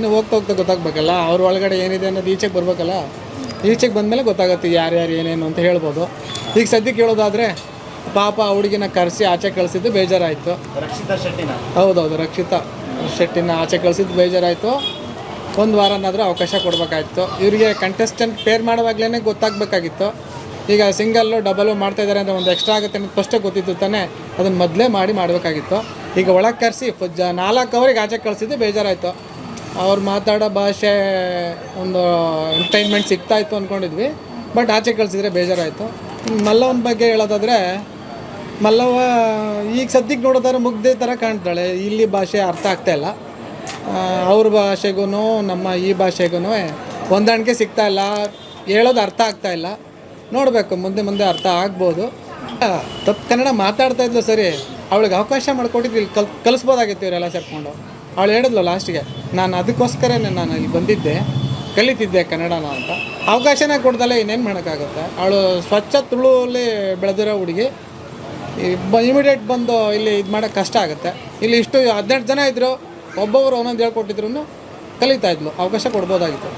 ಇನ್ನು ಹೋಗ್ತಾ ಗೊತ್ತಾಗಬೇಕಲ್ಲ, ಅವ್ರ ಒಳಗಡೆ ಏನಿದೆ ಅನ್ನೋದು ಈಚೆಗೆ ಬರಬೇಕಲ್ಲ. ಈಚೆಗೆ ಬಂದಮೇಲೆ ಗೊತ್ತಾಗುತ್ತೆ ಯಾರ್ಯಾರು ಏನೇನು ಅಂತ ಹೇಳ್ಬೋದು. ಈಗ ಸದ್ಯಕ್ಕೆ ಹೇಳೋದಾದರೆ ಪಾಪ ಹುಡುಗಿನ ಕರೆಸಿ ಆಚೆ ಕಳಿಸಿದ್ದು ಬೇಜಾರಾಯಿತು. ಹೌದೌದು, ರಕ್ಷಿತಾ ಶೆಟ್ಟಿನ ಆಚೆ ಕಳಿಸಿದ್ದು ಬೇಜಾರಾಯಿತು. ಒಂದು ವಾರನಾದರೂ ಅವಕಾಶ ಕೊಡಬೇಕಾಗಿತ್ತು. ಇವರಿಗೆ ಕಂಟೆಸ್ಟೆಂಟ್ ಪೇರ್ ಮಾಡುವಾಗಲೇ ಗೊತ್ತಾಗಬೇಕಾಗಿತ್ತು. ಈಗ ಸಿಂಗಲ್ಲು ಡಬಲು ಮಾಡ್ತಾಯಿದ್ದಾರೆ ಅಂದರೆ ಒಂದು ಎಕ್ಸ್ಟ್ರಾ ಆಗುತ್ತೆ ಅನ್ನೋದು ಫಸ್ಟೇ ಗೊತ್ತಿತ್ತು ತಾನೇ, ಅದನ್ನು ಮೊದಲೇ ಮಾಡಬೇಕಾಗಿತ್ತು. ಈಗ ಒಳಗೆ ಕರೆಸಿ 4 ಅವರಿಗೆ ಆಚೆ ಕಳಿಸಿದ್ದು ಬೇಜಾರಾಯಿತು. ಅವ್ರು ಮಾತಾಡೋ ಭಾಷೆ ಒಂದು ಎಂಟರ್ಟೈನ್ಮೆಂಟ್ ಸಿಗ್ತಾಯಿತ್ತು ಅಂದ್ಕೊಂಡಿದ್ವಿ, ಬಟ್ ಆಚೆ ಕಳಿಸಿದ್ರೆ ಬೇಜಾರಾಯಿತು. ಮಲ್ಲವನ ಬಗ್ಗೆ ಹೇಳೋದಾದರೆ, ಮಲ್ಲವ್ವ ಈಗ ಸದ್ಯಕ್ಕೆ ನೋಡೋದಾದ್ರೆ ಮುಗ್ದೆ ಥರ ಕಾಣ್ತಾಳೆ. ಇಲ್ಲಿ ಭಾಷೆ ಅರ್ಥ ಆಗ್ತಾಯಿಲ್ಲ. ಅವ್ರ ಭಾಷೆಗೂ ನಮ್ಮ ಈ ಭಾಷೆಗೂ ಹೊಂದಾಣಿಕೆ ಸಿಗ್ತಾಯಿಲ್ಲ, ಹೇಳೋದು ಅರ್ಥ ಆಗ್ತಾಯಿಲ್ಲ. ನೋಡಬೇಕು, ಮುಂದೆ ಅರ್ಥ ಆಗ್ಬೋದು. ತಪ್ಪು ಕನ್ನಡ ಮಾತಾಡ್ತಾಯಿದ್ಲು ಸರಿ, ಅವಳಿಗೆ ಅವಕಾಶ ಮಾಡಿಕೊಟ್ಟಿದ್ದು ಇಲ್ಲಿ ಕಲಿಸ್ಬೋದಾಗಿತ್ತು ಇವರೆಲ್ಲ ಸೇರ್ಕೊಂಡು. ಅವಳು ಹೇಳಿದ್ಲು ಲಾಸ್ಟಿಗೆ, ನಾನು ಅದಕ್ಕೋಸ್ಕರನೇ ನಾನು ಇಲ್ಲಿ ಬಂದಿದ್ದೆ, ಕಲಿತಿದ್ದೆ ಕನ್ನಡನ ಅಂತ. ಅವಕಾಶನೇ ಕೊಡ್ದಲ್ಲೇ ಇನ್ನೇನು ಮಾಡೋಕ್ಕಾಗುತ್ತೆ. ಅವಳು ಸ್ವಚ್ಛ ತುಳುವಲ್ಲಿ ಬೆಳೆದಿರೋ ಹುಡುಗಿ, ಇಮಿಡಿಯೇಟ್ ಬಂದು ಇಲ್ಲಿ ಇದು ಮಾಡೋಕ್ಕೆ ಕಷ್ಟ ಆಗುತ್ತೆ. ಇಲ್ಲಿ ಇಷ್ಟು 18 ಜನ ಇದ್ದರು, ಒಬ್ಬೊಬ್ಬರು ಒಂದೊಂದು ಹೇಳ್ಕೊಟ್ಟಿದ್ರು ಕಲಿತಾಯಿದ್ಲು, ಅವಕಾಶ ಕೊಡ್ಬೋದಾಗಿತ್ತು.